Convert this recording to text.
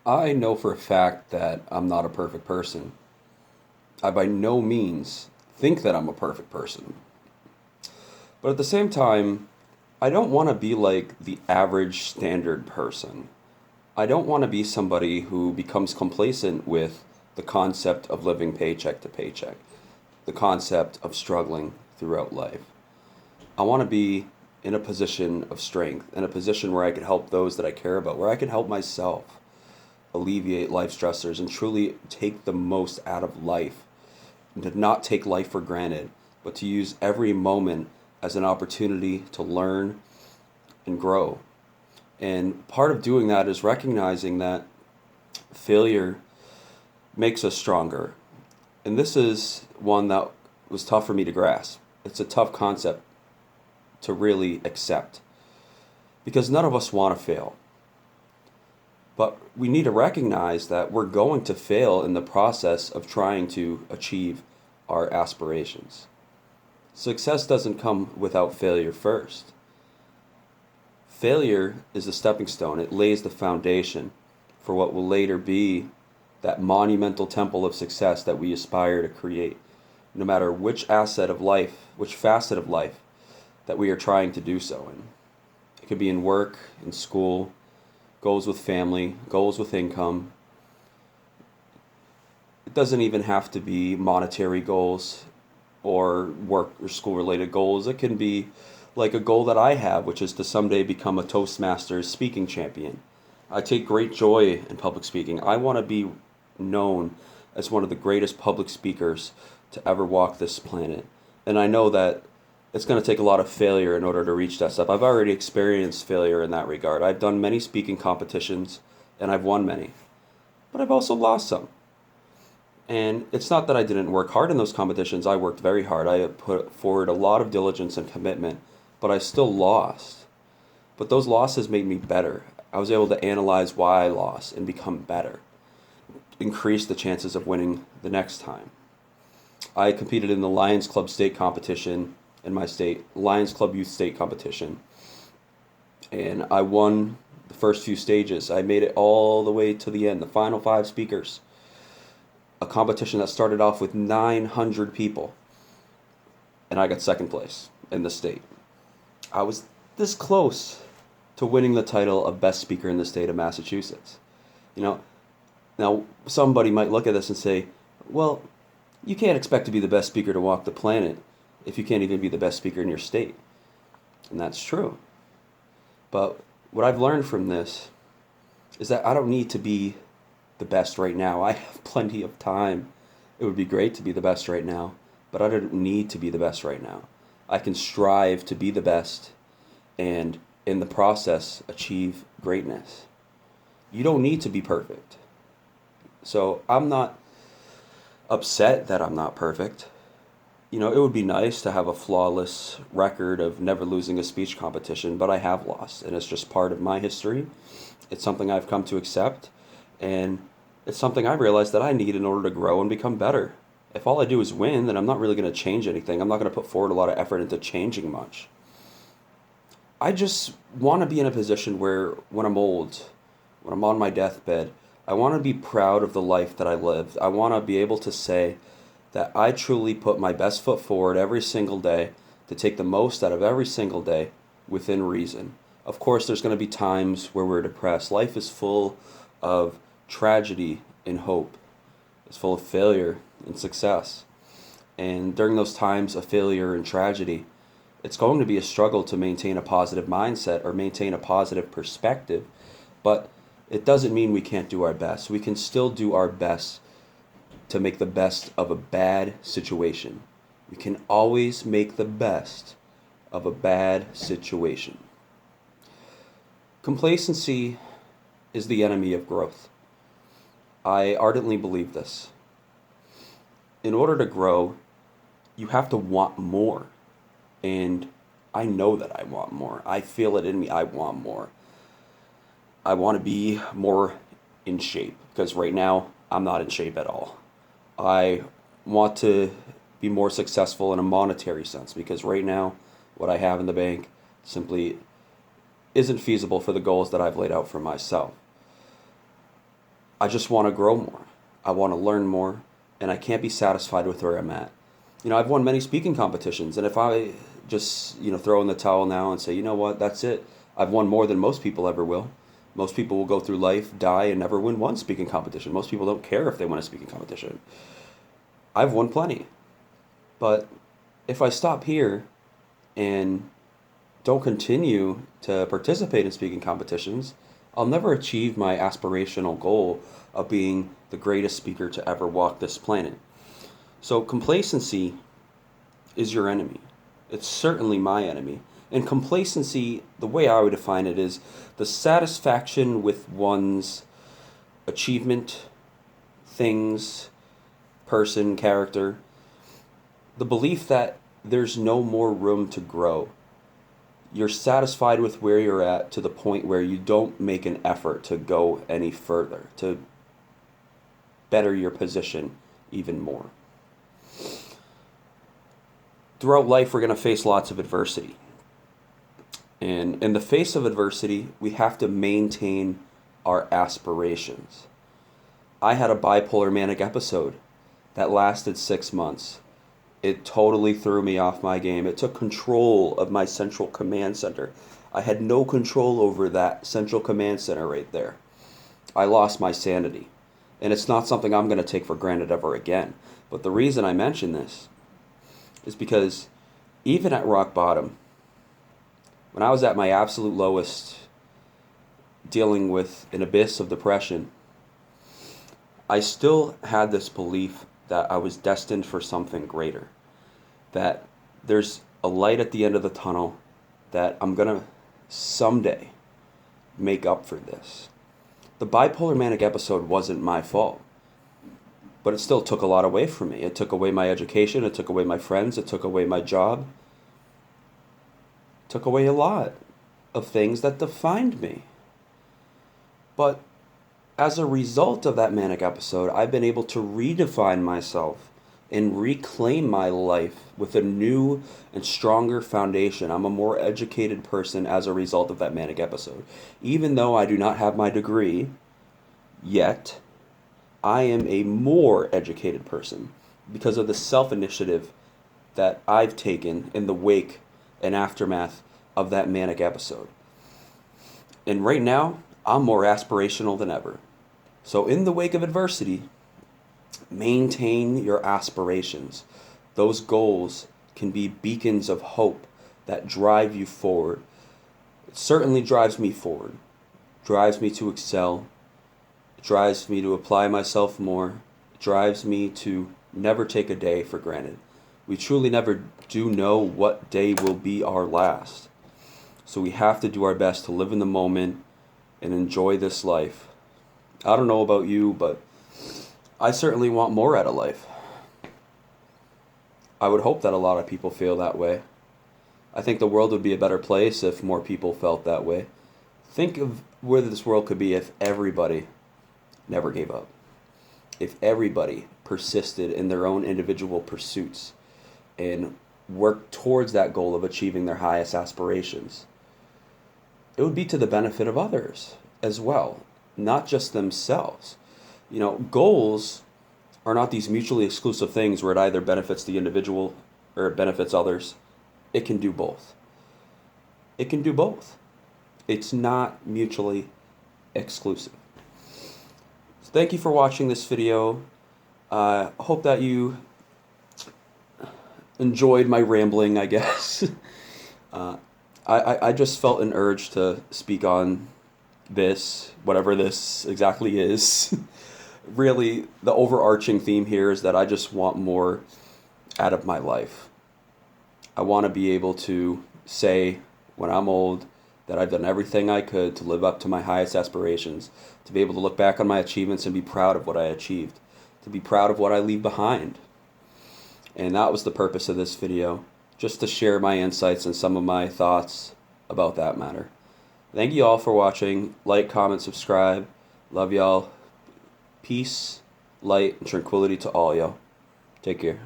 I know for a fact that I'm not a perfect person. I by no means think that I'm a perfect person. But at the same time, I don't want to be like the average standard person. I don't want to be somebody who becomes complacent with the concept of living paycheck to paycheck, the concept of struggling throughout life. I want to be in a position of strength, in a position where I could help those that I care about, where I could help myself alleviate life stressors and truly take the most out of life, and to not take life for granted, but to use every moment as an opportunity to learn and grow. And part of doing that is recognizing that failure makes us stronger. And this is one that was tough for me to grasp. It's a tough concept to really accept because none of us want to fail. But we need to recognize that we're going to fail in the process of trying to achieve our aspirations. Success doesn't come without failure first. Failure is the stepping stone, it lays the foundation for what will later be that monumental temple of success that we aspire to create, no matter which asset of life, which facet of life that we are trying to do so in. It could be in work, in school, goals with family, goals with income. It doesn't even have to be monetary goals or work or school related goals. It can be like a goal that I have, which is to someday become a Toastmasters speaking champion. I take great joy in public speaking. I want to be known as one of the greatest public speakers to ever walk this planet. And I know that it's going to take a lot of failure in order to reach that step. I've already experienced failure in that regard. I've done many speaking competitions and I've won many, but I've also lost some. And it's not that I didn't work hard in those competitions. I worked very hard. I put forward a lot of diligence and commitment, but I still lost. But those losses made me better. I was able to analyze why I lost and become better, increase the chances of winning the next time. I competed in the Lions Club state competition in my state, Lions Club Youth State competition, and I won the first few stages. I made it all the way to the end, the final five speakers. A competition that started off with 900 people, and I got second place in the state. I was this close to winning the title of best speaker in the state of Massachusetts. You know, now somebody might look at this and say, well, you can't expect to be the best speaker to walk the planet if you can't even be the best speaker in your state. And that's true. But what I've learned from this is that I don't need to be the best right now. I have plenty of time. It would be great to be the best right now, but I don't need to be the best right now. I can strive to be the best and in the process achieve greatness. You don't need to be perfect. So I'm not upset that I'm not perfect. You know, it would be nice to have a flawless record of never losing a speech competition, but I have lost, and it's just part of my history. It's something I've come to accept, and it's something I realized that I need in order to grow and become better. If all I do is win, then I'm not really going to change anything. I'm not going to put forward a lot of effort into changing much. I just want to be in a position where when I'm old, when I'm on my deathbed, I want to be proud of the life that I lived. I want to be able to say that I truly put my best foot forward every single day to take the most out of every single day within reason. Of course, there's going to be times where we're depressed. Life is full of tragedy and hope. It's full of failure and success. And during those times of failure and tragedy, it's going to be a struggle to maintain a positive mindset or maintain a positive perspective. But it doesn't mean we can't do our best. We can still do our best to make the best of a bad situation. We can always make the best of a bad situation. Complacency is the enemy of growth. I ardently believe this. In order to grow, you have to want more. And I know that I want more. I feel it in me. I want more. I want to be more in shape because right now I'm not in shape at all. I want to be more successful in a monetary sense because right now what I have in the bank simply isn't feasible for the goals that I've laid out for myself. I just want to grow more. I want to learn more, and I can't be satisfied with where I'm at. I've won many speaking competitions, and if I just, throw in the towel now and say, you know what, that's it. I've won more than most people ever will. Most people will go through life, die, and never win one speaking competition. Most people don't care if they win a speaking competition. I've won plenty. But if I stop here and don't continue to participate in speaking competitions, I'll never achieve my aspirational goal of being the greatest speaker to ever walk this planet. So complacency is your enemy. It's certainly my enemy. And complacency, the way I would define it, is the satisfaction with one's achievement, things, person, character, the belief that there's no more room to grow. You're satisfied with where you're at to the point where you don't make an effort to go any further, to better your position even more. Throughout life, we're going to face lots of adversity. And in the face of adversity, we have to maintain our aspirations. I had a bipolar manic episode that lasted 6 months. It totally threw me off my game. It took control of my central command center. I had no control over that central command center right there. I lost my sanity. And it's not something I'm going to take for granted ever again. But the reason I mention this is because even at rock bottom, when I was at my absolute lowest, dealing with an abyss of depression, I still had this belief that I was destined for something greater, that there's a light at the end of the tunnel, that I'm going to someday make up for this. The bipolar manic episode wasn't my fault, but it still took a lot away from me. It took away my education, it took away my friends, it took away my job, it took away a lot of things that defined me. But as a result of that manic episode, I've been able to redefine myself and reclaim my life with a new and stronger foundation. I'm a more educated person as a result of that manic episode. Even though I do not have my degree yet, I am a more educated person because of the self-initiative that I've taken in the wake and aftermath of that manic episode. And right now, I'm more aspirational than ever. So in the wake of adversity, maintain your aspirations. Those goals can be beacons of hope that drive you forward. It certainly drives me forward. It drives me to excel. It drives me to apply myself more. It drives me to never take a day for granted. We truly never do know what day will be our last. So we have to do our best to live in the moment and enjoy this life. I don't know about you, but I certainly want more out of life. I would hope that a lot of people feel that way. I think the world would be a better place if more people felt that way. Think of where this world could be if everybody never gave up. If everybody persisted in their own individual pursuits and worked towards that goal of achieving their highest aspirations. It would be to the benefit of others as well, not just themselves. Goals are not these mutually exclusive things where it either benefits the individual or it benefits others. It can do both. It can do both. It's not mutually exclusive. So thank you for watching this video. I hope that you enjoyed my rambling, I guess. I just felt an urge to speak on this, whatever this exactly is. Really, the overarching theme here is that I just want more out of my life. I want to be able to say when I'm old that I've done everything I could to live up to my highest aspirations, to be able to look back on my achievements and be proud of what I achieved, to be proud of what I leave behind. And that was the purpose of this video, just to share my insights and some of my thoughts about that matter. Thank you all for watching. Like, comment, subscribe. Love y'all. Peace, light, and tranquility to all y'all. Take care.